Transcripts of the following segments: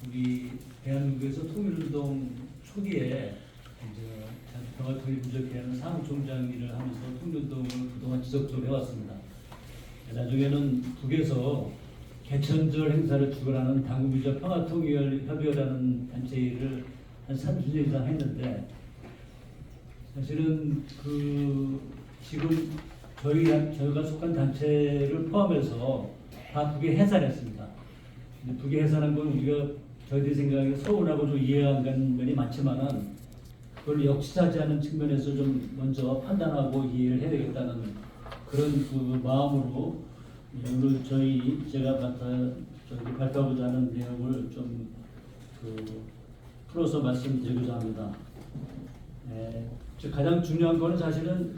우리 대한민국에서 통일운동 초기에 이제 평화통일 부족회는 사무총장 일을 하면서 통일운동을 그동안 지속적으로 해왔습니다. 나중에는 북에서 개천절 행사를 주관하는 당국유저 평화통일협의회라는 단체 일을 한 30년 이상 했는데, 사실은 지금 저희가 속한 단체를 포함해서 다 북에 해산했습니다. 근데 북에 해산한 건 우리가 저희들이 생각에 서운하고 좀 이해가 안 가는 면이 많지만은 그걸 역시하지 않은 측면에서 좀 먼저 판단하고 이해를 해야 되겠다는 그런 마음으로 오늘 제가 발표하고자 하는 내용을 좀 풀어서 말씀드리고자 합니다. 가장 중요한 거는 사실은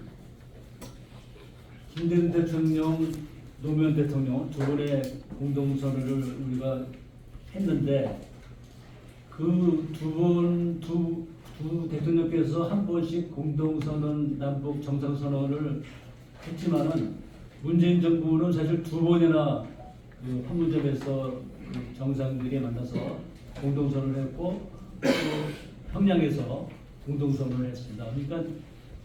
김대중 대통령, 노무현 대통령 두 분의 공동선언을 우리가 했는데, 그 두 대통령께서 한 번씩 공동선언, 남북 정상선언을 했지만은 문재인 정부는 사실 두 번이나 판문점에서 정상들이 만나서 공동선언을 했고 또 평양에서 공동선언을 했습니다. 그러니까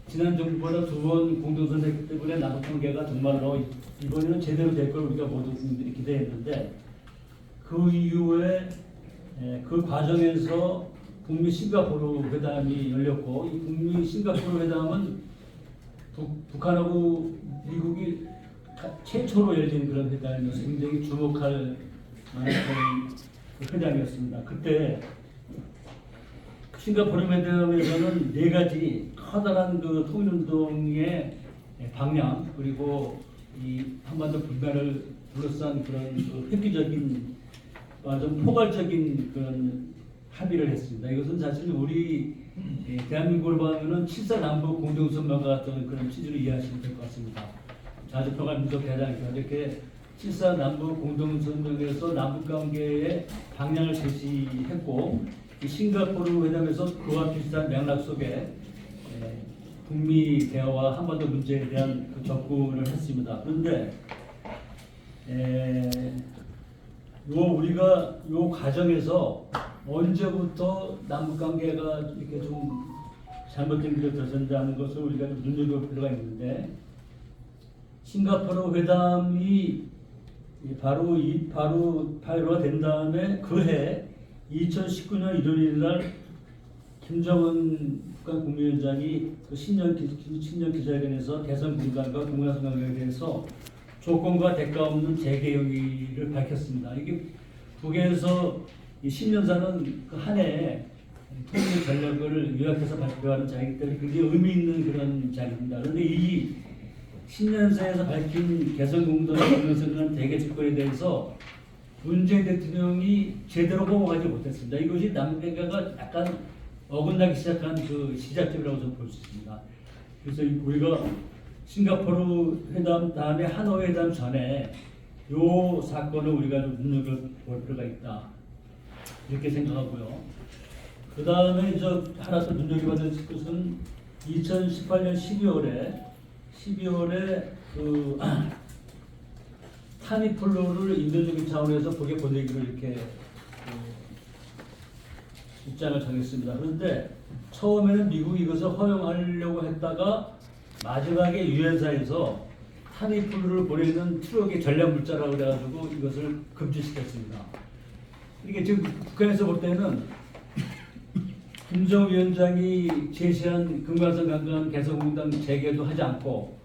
지난 정부보다 두 번 공동선언했기 때문에 남북 관계가 정말로 이번에는 제대로 될 걸 우리가 모두 국민들이 기대했는데, 그 이후에 그 과정에서 북미 싱가포르 회담이 열렸고, 이 북미 싱가포르 회담은 북한하고 미국이 최초로 열린 그런 회담이어서 굉장히 주목할 만한 그런 회담이었습니다. 그때 싱가포르 회담에서는 네 가지 커다란 통일운동의 방향, 그리고 이 한반도 분단을 둘러싼 그런 획기적인, 좀 포괄적인 그런 합의를 했습니다. 이것은 사실 우리 대한민국으로 보면은 7.4 남북 공동선언과 같은 그런 취지로 이해하시면 될 것 같습니다. 자주평화민족회담 이렇게 7.4 남북 공동선언에서 남북관계의 방향을 제시했고, 이 싱가포르 회담에서 그와 비슷한 맥락 속에 북미 대화와 한반도 문제에 대한 접근을 했습니다. 그런데 우리가 요 과정에서 언제부터 남북 관계가 이렇게 좀 잘못된 길을 들어선다는 것을 우리가 눈여겨볼 필요가 있는데, 싱가포르 회담이 바로 발효가 된 다음에 그해 2019년 1월 1일 날 김정은 북한 국무위원장이 신년 기자회견에서 대선 분단과 동북아선 관계에 대해서 조건과 대가 없는 재개 용의를 밝혔습니다. 이게 북에서 이 10년사는 한 해에 통일 전략을 요약해서 발표하는 자리이기 때문에 굉장히 의미 있는 그런 자리입니다. 그런데 이 10년사에서 밝힌 개성 공동선언 대개 조건에 대해서 문재인 대통령이 제대로 호응하지 못했습니다. 이것이 남북관계가 약간 어긋나기 시작한 그 시작점이라고 저는 볼 수 있습니다. 그래서 우리가 싱가포르 회담 다음에 하노이 회담 전에 이 사건을 우리가 좀 눈여겨볼 필요가 있다, 이렇게 생각하고요. 그 다음에 하나 더 눈여겨봐야 될 것은 2018년 12월에 타미플루를 인도적인 차원에서 북에 보내기로 이렇게 입장을 정했습니다. 그런데 처음에는 미국이 이것을 허용하려고 했다가 마지막에 유엔사에서 타미플루를 보내는 트럭의 전략 물자라고 그래가지고 이것을 금지시켰습니다. 이게 지금 북한에서 볼 때는 김정은 위원장이 제시한 금강산 강간 개성공단 재개도 하지 않고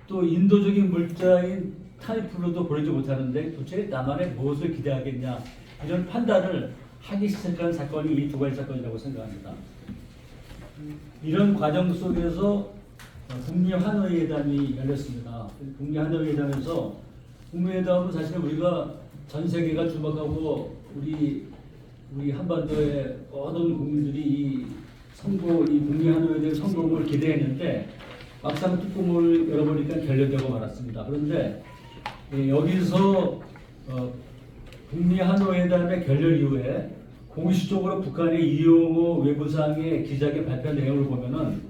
또 인도적인 물자인 타미플루도 보내지 못하는데 도대체 남한에 무엇을 기대하겠냐, 이런 판단을 하기 시작한 사건이 이 두 가지 사건이라고 생각합니다. 이런 과정 속에서 북미 하노이 회담이 열렸습니다. 북미 하노이 회담에서, 북미 회담은 사실 우리가 전 세계가 주목하고 우리 한반도의 모든 국민들이 이 북미 하노이에 대한 성공을 기대했는데 막상 뚜껑을 열어보니까 결렬되고 말았습니다. 그런데 여기서 북미 하노이 회담의 결렬 이후에 공식적으로 북한의 이용호 외무상의 기자회견 발표한 내용을 보면은,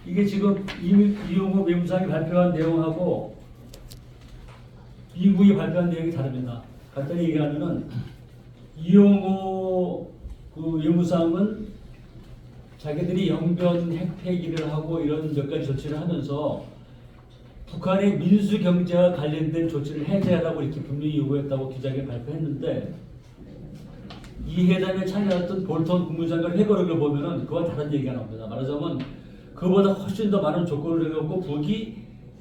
이게 지금 이용호 외무상이 발표한 내용하고 미국이 발표한 내용이 다릅니다. 간단히 얘기하면은 이용호 그 외무상은 자기들이 영변 핵 폐기를 하고 이런 몇 가지 조치를 하면서 북한의 민수 경제와 관련된 조치를 해제하라고 이렇게 분명히 요구했다고 기자회견 발표했는데, 이 회담에 참여했던 볼턴 국무장관 회고록을 보면은 그와 다른 얘기가 나옵니다. 말하자면 그보다 훨씬 더 많은 조건을 해놓고 북이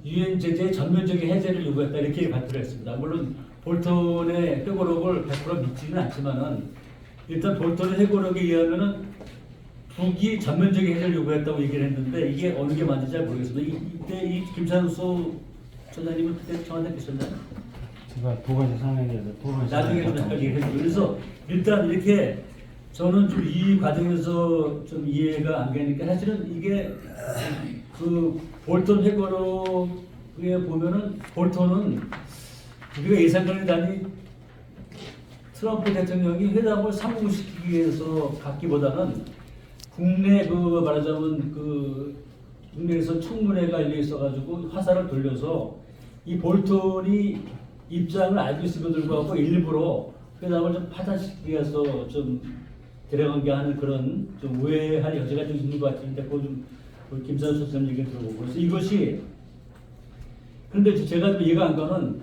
유엔 제재의 전면적인 해제를 요구했다 이렇게 발표를 했습니다. 물론 볼턴의 회고록을 100% 믿지는 않지만은 일단 볼턴의 회고록에 의하면은 북이 전면적인 해제를 요구했다고 얘기를 했는데 이게 어느 게 맞는지 잘 모르겠습니다. 이때 이 김찬수 처장님은 그때 청와대 계셨나요? 제가 두 가지 상황에 대해서 두 가지 나중에 좀 잠깐 얘기해 주세요. 그래서 일단 이렇게 저는 좀 이 과정에서 좀 이해가 안 가니까 사실은 이게 그 볼턴 회고록에 보면은 볼턴은 우리가 예상과는 달리 트럼프 대통령이 회담을 성공시키기 위해서 갖기보다는 국내 그 말하자면 그 국내에서 청문회가 열려 있어가지고 화살을 돌려서 이 볼턴이 입장을 알고 있음에도 불구하고 일부러 회담을 좀 파탄시키기 위해서 좀 데려간 게 하는 그런 좀 오해할 여지가 좀 있는 것 같은데 그거 좀 김찬수 선생님 얘기 들어보고 그래서 이것이 그런데 제가 좀 이해가 안 가는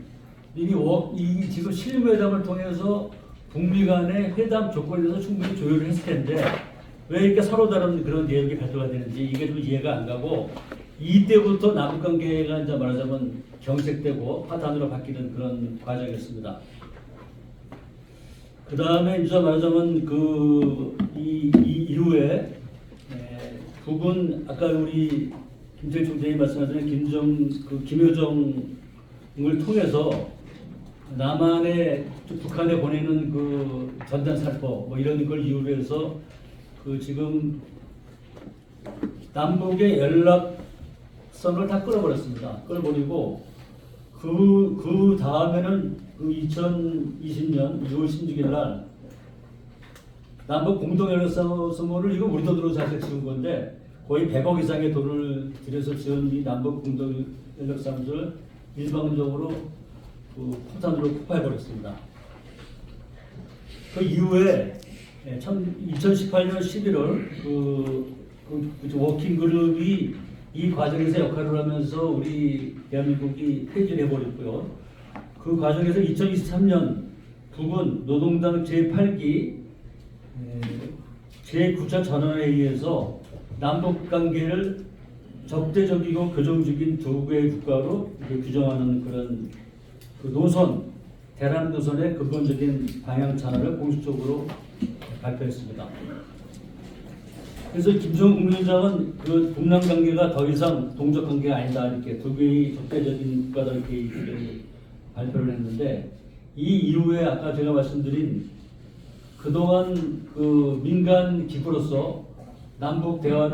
이 지금 실무회담을 통해서 북미 간의 회담 조건에 대해서 충분히 조율을 했을 텐데 왜 이렇게 서로 다른 그런 내용이 발표가 되는지 이게 좀 이해가 안 가고 이때부터 남북 관계가 이제 말하자면 경색되고 파탄으로 바뀌는 그런 과정이었습니다. 그 다음에 이제 말하자면 이 이후에 북은 아까 우리 김정일 총장이 말씀하신 김여정을 통해서 남한에 북한에 보내는 그 전단 살포 뭐 이런 걸 이유로 해서 그 지금 남북의 연락선을 다 끊어버렸습니다. 끊어버리고 그 다음에는 그 2020년 6월 16일 날 남북 공동연락사무소를 이거 우리 돈으로 사실 지은 건데 거의 100억 이상의 돈을 들여서 지은 이 남북 공동연락사무소를 일방적으로 그 폭탄으로 폭파해버렸습니다. 그 이후에 2018년 11월 그 워킹그룹이 이 과정에서 역할을 하면서 우리 대한민국이 폐지를 해버렸고요. 그 과정에서 2023년 북은 노동당 제8기 제9차 전원에 의해서 남북관계를 적대적이고 교정적인 두 개의 국가로 규정하는 그런 그 노선, 대남 노선의 근본적인 방향 전환을 공식적으로 발표했습니다. 그래서 김정은 국무위원장은 그 북남 관계가 더 이상 동족 관계가 아니다 이렇게 두 개의 적대적인 국가다 이렇게 발표를 했는데 이 이후에 아까 제가 말씀드린 그동안 그 민간 기구로서 남북 대화와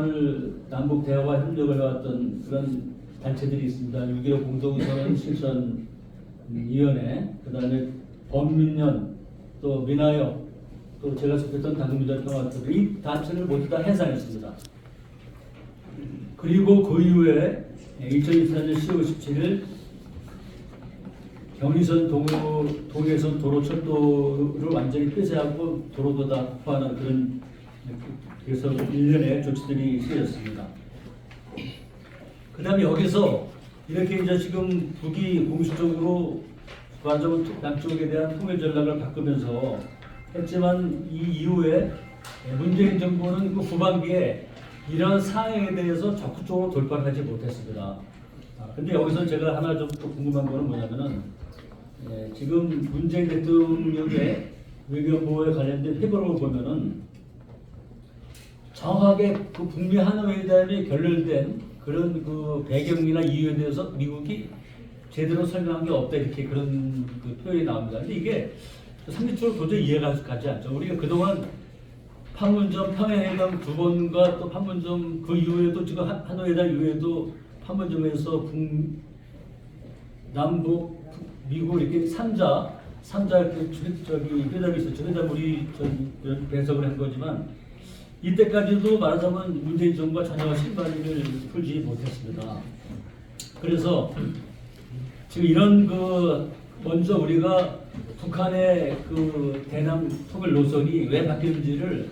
협력을 해왔던 그런 단체들이 있습니다. 6.15 공동선언 실천위원회, 그다음에 범민련, 또 민화협, 또 제가 속했던 당국민주평화투 이 단체를 모두 다 해산했습니다. 그리고 그 이후에 2024년 10월 17일 경의선 동해선 도로철도를 완전히 폐쇄하고 도로도 다 폭파하는 그런 그래서 일련의 조치들이 쓰였습니다. 그 다음에 여기서 이렇게 이제 지금 북이 공식적으로 완전 남쪽에 대한 통일 전략을 바꾸면서 했지만 이 이후에 문재인 정부는 그 후반기에 이런 상황에 대해서 적극적으로 돌파를 하지 못했습니다. 근데 여기서 제가 하나 좀 또 궁금한 거는 뭐냐면은 지금 문재인 대통령의 외교보호에 관련된 회고록을 보면은 정확하게 그 북미 한화회담이 결렬된 그런 그 배경이나 이유에 대해서 미국이 제대로 설명한 게 없다 이렇게 그런 그 표현이 나옵니다. 근데 이게 상식적으로 도저히 이해가 가지 않죠. 우리가 그동안 판문점 평양회담 두 번과 또 판문점 그 이후에도 지금 한화회담 이후에도 판문점에서 남북 미국 이렇게 3자 저기 회담이 있었죠. 회담 우리 배석을 한 거지만 이때까지도 말하자면 문재인 정부가 전혀 실마리를 풀지 못했습니다. 그래서 지금 이런 그 먼저 우리가 북한의 그 대남 통일 노선이 왜 바뀌는지를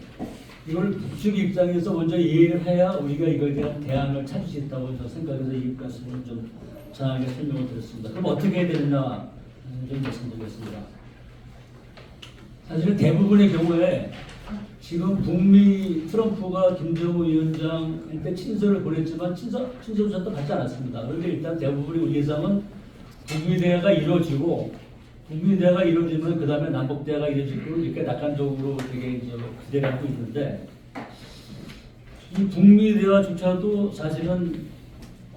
이걸 북측 입장에서 먼저 이해를 해야 우리가 이거에 대한 대안을 찾을 수 있다고 저 생각해서 이 말씀을 좀 장하게 설명을 드렸습니다. 그럼 어떻게 해야 되느냐 좀 말씀드리겠습니다. 사실은 대부분의 경우에 지금 북미 트럼프가 김정은 위원장한테 친서를 보냈지만 친서조차도 받지 않았습니다. 그런데 일단 대부분의 우리 예상은 북미 대화가 이루어지고 북미 대화가 이루어지면 그 다음에 남북 대화가 이루어지고 이렇게 낙관적으로 되게 이제 기대를 하고 있는데 이 북미 대화조차도 사실은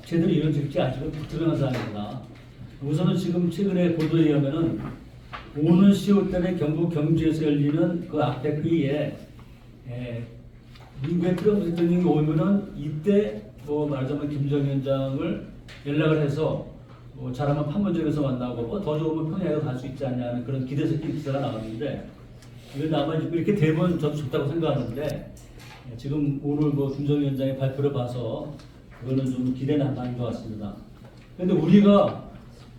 제대로 이루어질지 아직은 불투명한 상황입니다. 우선은 지금 최근에 보도에 의하면은 오는 10월달에 경북 경주에서 열리는 그 앞에 회의에 미국의 트럼프 대통령이 오면은 이때 뭐 말하자면 김정은 위원장을 연락을 해서 잘하면 판문점에서 만나고 더 좋으면 평양에도 갈 수 있지 않냐는 그런 기대 섞인 기사가 나왔는데 이건 아마 이렇게 되면 저도 좋다고 생각하는데 지금 오늘 뭐 김정은 위원장의 발표를 봐서 그거는 좀 기대는 안 하는 것 같습니다. 그런데 우리가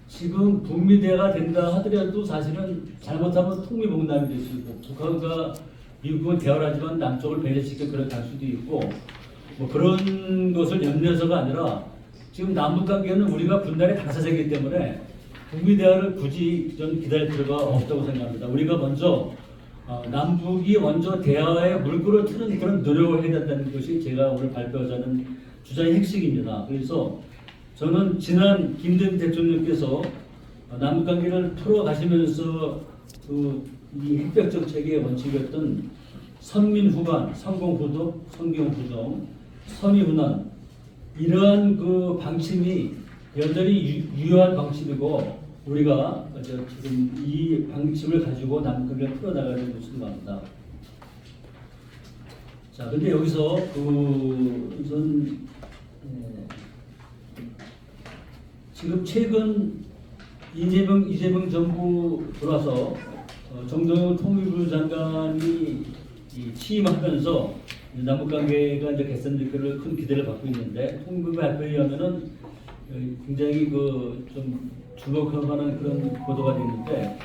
지금 북미 대화가 된다 하더라도 사실은 잘못하면 통미봉남이 될 수 있고 북한과 미국은 대화를 하지만 남쪽을 배제시켜 그런 갈 수도 있고 뭐 그런 것을 염려해서가 아니라 지금 남북 관계는 우리가 분단의 당사자이기 때문에 북미 대화를 굳이 좀 기다릴 필요가 없다고 생각합니다. 우리가 먼저 남북이 먼저 대화에 물꼬를 트는 그런 노력을 해야 된다는 것이 제가 오늘 발표하자는 주장의 핵심입니다. 그래서 저는 지난 김대중 대통령께서 남북 관계를 풀어가시면서 이 핵벽 정책의 원칙이었던 선민후관, 성공후독, 성경후동, 선의훈환 이러한 그 방침이 여전히 유효한 방침이고 우리가 지금 이 방침을 가지고 남북 관계를 풀어나가는 것을 생각합니다. 자, 근데 여기서 우선 지금 최근 이재명 정부 들어와서 정동영 통일부 장관이 취임하면서 남북관계가 이제 개선될 큰 기대를 받고 있는데 통일부 발표에 의하면은 굉장히 좀 주목할 만한 그런 보도가 되는데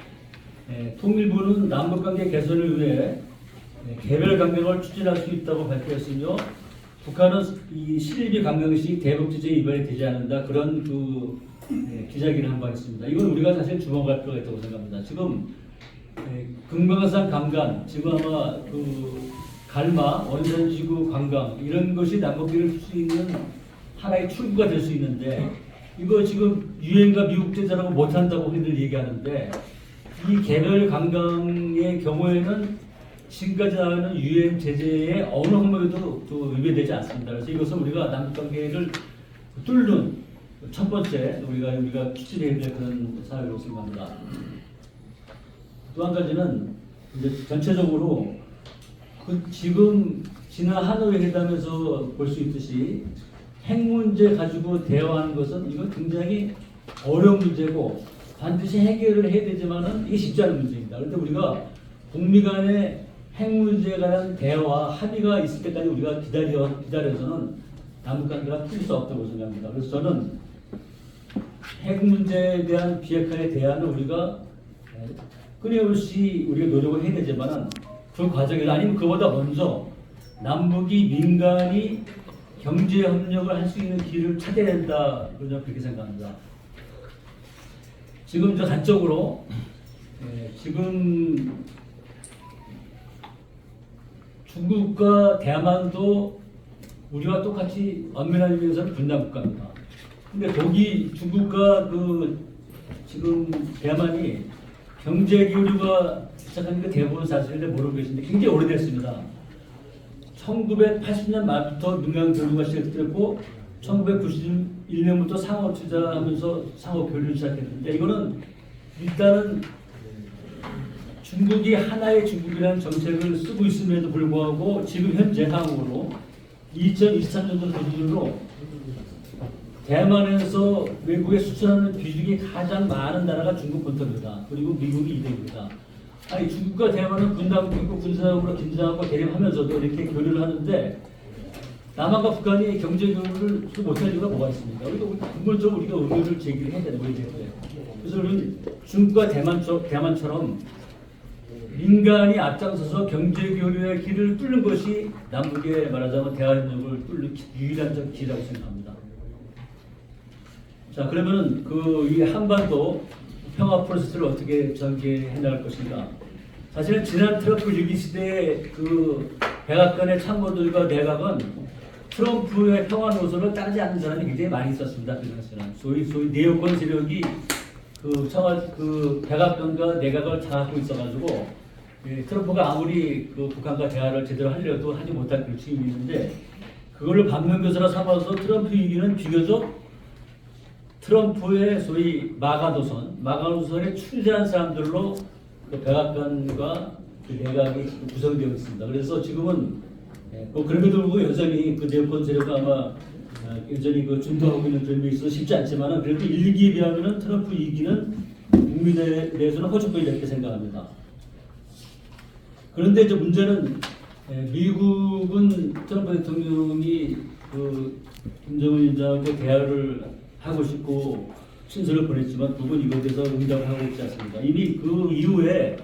통일부는 남북관계 개선을 위해 개별 강경을 추진할 수 있다고 발표했으며 북한은 이 실비 강경시 대북 제재에 위반이 되지 않는다 그런 기자회견을 한 바 있습니다. 이건 우리가 사실 주목할 필요가 있다고 생각합니다. 지금 금강산 강간, 지금 아마 갈마, 원산지구 관광 이런 것이 남북관계를 줄 수 있는 하나의 출구가 될 수 있는데 이거 지금 유엔과 미국 제재라고 못한다고 흔히들 얘기하는데 이 개별 관광의 경우에는 지금까지 나오는 유엔 제재의 어느 항목에도 위배되지 않습니다. 그래서 이것은 우리가 남북관계를 뚫는 첫 번째 우리가 추진해야 될 그런 사회로 생각합니다. 또 한 가지는 이제 전체적으로 지금 지난 하노이 회담에서 볼 수 있듯이 핵 문제 가지고 대화하는 것은 이건 굉장히 어려운 문제고 반드시 해결을 해야 되지만은 이게 쉽지 않은 문제입니다. 그런데 우리가 북미 간의 핵 문제에 관한 대화 합의가 있을 때까지 우리가 기다려서는 남북 관계가 풀릴 수 없다고 생각합니다. 그래서 저는 핵 문제에 대한 비핵화에 대안을 우리가 끊임없이 우리가 노력을 해야 되지만은 그 과정에서 아니면 그보다 먼저 남북이 민간이 경제 협력을 할 수 있는 길을 찾아야 된다 그렇게 생각합니다. 지금 저 단적으로 지금 중국과 대만도 우리와 똑같이 엄밀한 의미에서는 분단 국가입니다. 근데 중국과 지금 대만이 경제 교류가 시작한 게 대부분 사실인데 모르고 계신데 굉장히 오래됐습니다. 1980년 말부터 민간 교류가 시작됐고 1991년부터 상업 투자하면서 상업 교류를 시작했는데 이거는 일단은 중국이 하나의 중국이라는 정책을 쓰고 있음에도 불구하고 지금 현재 상황으로 2023년도 기준으로 대만에서 외국에 수출하는 비중이 가장 많은 나라가 중국 본토입니다. 그리고 미국이 2등입니다. 아니 중국과 대만은 분단국이고 군사적으로 긴장하고 대립하면서도 이렇게 교류를 하는데 남한과 북한이 경제 교류를 못할 이유가 뭐가 있습니까? 그러니까 근본적으로 우리가 의견을 제기를 해야 되는 거예요. 그래서 우리는 중국과 대만처럼 민간이 앞장서서 경제교류의 길을 뚫는 것이 남북의 말하자면 대화협력을 뚫는 유일한 길이라고 생각합니다. 자, 그러면은 이 한반도 평화 프로세스를 어떻게 전개해 나갈 것인가? 사실은 지난 트럼프 6기 시대의 그 백악관의 참모들과 내각은 트럼프의 평화 노선을 따르지 않는 사람이 굉장히 많이 있었습니다. 그 당시에는 소위 네오콘 세력이 그 백악관과 내각을 장악하고 있어가지고 트럼프가 아무리 그 북한과 대화를 제대로 하려도 하지 못할 그런 측면이 있는데 그걸로 반면교사로 삼아서 트럼프 위기는 비교적 트럼프의 소위 마가노선에 추진한 사람들로 그 백악관과 그 내각이 구성되어 있습니다. 그래서 지금은 그럼에도 불구하고 여전히 그 네오콘 세력가 아마 여전히 그 준동하고 있는 점이 있어 쉽지 않지만은 그래도 1기에 비하면은 트럼프 2기는 국민에 대해서는 허접하게 이렇게 생각합니다. 그런데 이제 문제는 미국은 트럼프 대통령이 그 김정은 위원장하고 대화를 하고 싶고 친서를 보냈지만 북은 이거에 대해서 응답을 하고 있지 않습니다. 이미 그 이후에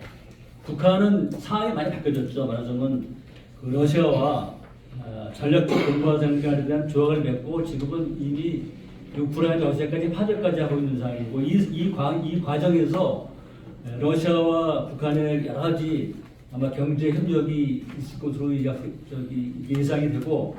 북한은 상황이 많이 바뀌어졌죠. 말하자면 그 러시아와 전략적 공과장관에 대한 조약을 맺고 지금은 이미 우크라이나 러시아까지 파절까지 하고 있는 상황이고 이 과정에서 러시아와 북한의 여러 가지 아마 경제 협력이 있을 것으로 예상이 되고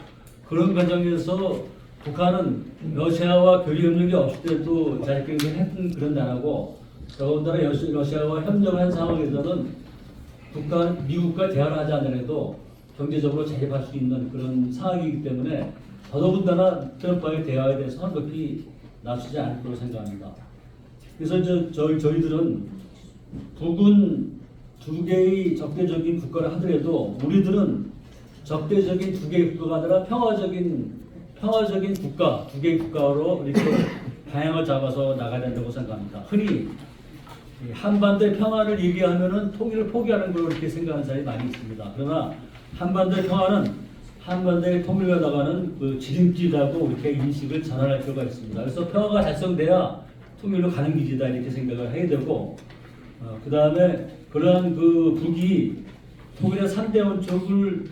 그런 과정에서 북한은 러시아와 교류 협력이 없을 때도 자기들이 했던 그런 나라고 더군다나 러시아와 협력을 한 상황에서는 미국과 대화를 하지 않더라도 경제적으로 자립할 수 있는 그런 상황이기 때문에 더더군다나 트럼프와의 대화에 대해서 한급히 나서지 않을 거라고 생각합니다. 그래서 저희들은 북은 두 개의 적대적인 국가를 하더라도 우리들은 적대적인 두 개의 국가가 아니라 평화적인 국가, 두 개의 국가로 이렇게 방향을 잡아서 나가야 된다고 생각합니다. 흔히 한반도의 평화를 얘기하면은 통일을 포기하는 걸로 이렇게 생각하는 사람이 많이 있습니다. 그러나 한반도의 평화는 한반도의 통일과 나가는 그 지름길이라고 이렇게 인식을 전환할 필요가 있습니다. 그래서 평화가 달성돼야 통일로 가는 길이다 이렇게 생각을 해야 되고 그 다음에 그러한 그 북이 통일의 3대 원칙을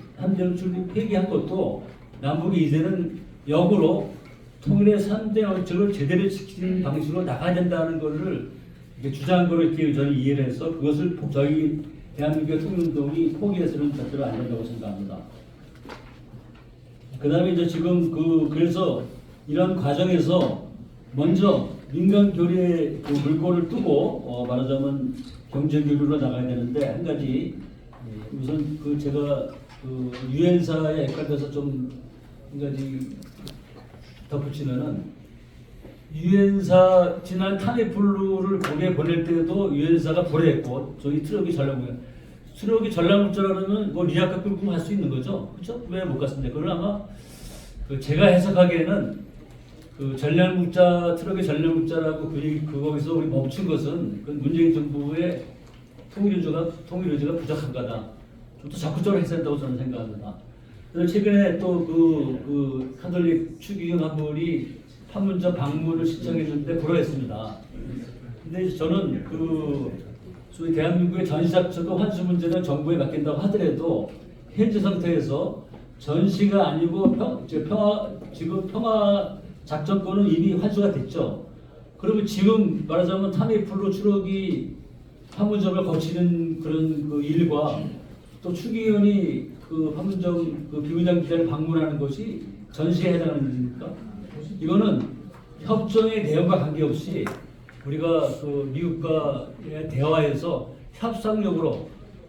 폐기한 것도 남북이 이제는 역으로 통일의 3대 원칙을 제대로 지키는 방식으로 나가야 된다는 것을 이렇게 주장한 거를 이렇게 저는 이해를 해서 그것을 저희 대한민국의 통일운동이 포기해서는 절대로 안 된다고 생각합니다. 그 다음에 이제 지금 그래서 이런 과정에서 먼저 민간 교류의 그 물꼬를 뜨고 말하자면 경제 교류로 나가야 되는데 한 가지 우선 제가 유엔사에 헷갈려서 좀 한 가지 덧붙이면은 유엔사 지난 타미플루를 거기에 보낼 때도 유엔사가 보냈고 저희 트럭이 전략물자라 그러면 뭐 리아카 끌고 갈 수 있는 거죠, 그렇죠? 왜 못 갔습니까? 그걸 아마 제가 해석하기에는 트럭의 전략물자라고 거기서 우리 멈춘 것은 그 문재인 정부의 통일 의지가 부족한 거다. 좀 더 적극적으로 했어야 한다고 저는 생각합니다. 그래서 최근에 또 카톨릭 추기경 한 분이 판문점 방문을 신청했는데 불허했습니다. 근데 저는 소위 대한민국의 전시작전과 환수 문제는 정부에 맡긴다고 하더라도 현재 상태에서 전시가 아니고 지금 평화 작전권은 이미 환수가 됐죠. 그러면 지금 말하자면 타미플루 추록이 판문점을 거치는 그런 일과 또 추기경이 판문점 비문장 기자를 방문하는 것이 전시에 해당하는 일입니까? 이거는 협정의 내용과 관계없이 우리가 미국과의 대화에서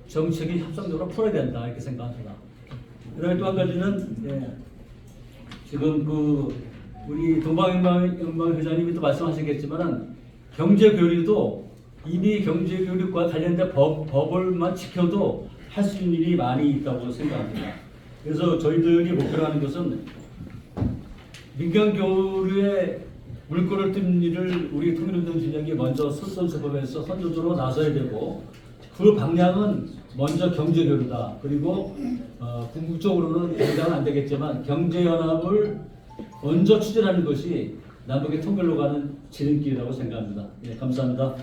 정책이 협상력으로 풀어야 된다 이렇게 생각합니다. 그다음에 또 한 가지는 지금 우리 동방연맹 회장님이 또 말씀하셨겠지만은 경제 교류도 이미 경제 교류과 관련된 법을만 지켜도 할 수 있는 일이 많이 있다고 생각합니다. 그래서 저희들이 목표로 하는 것은 민간 교류에 물꼬를 뜬 일을 우리 통일운동 진영이 먼저 솔선수범해서 선두적으로 나서야 되고 그 방향은 먼저 경제 교류다. 그리고 궁극적으로는 당장은 안 되겠지만 경제 연합을 먼저 추진하는 것이 남북의 통일로 가는 지름길이라고 생각합니다. 예, 감사합니다.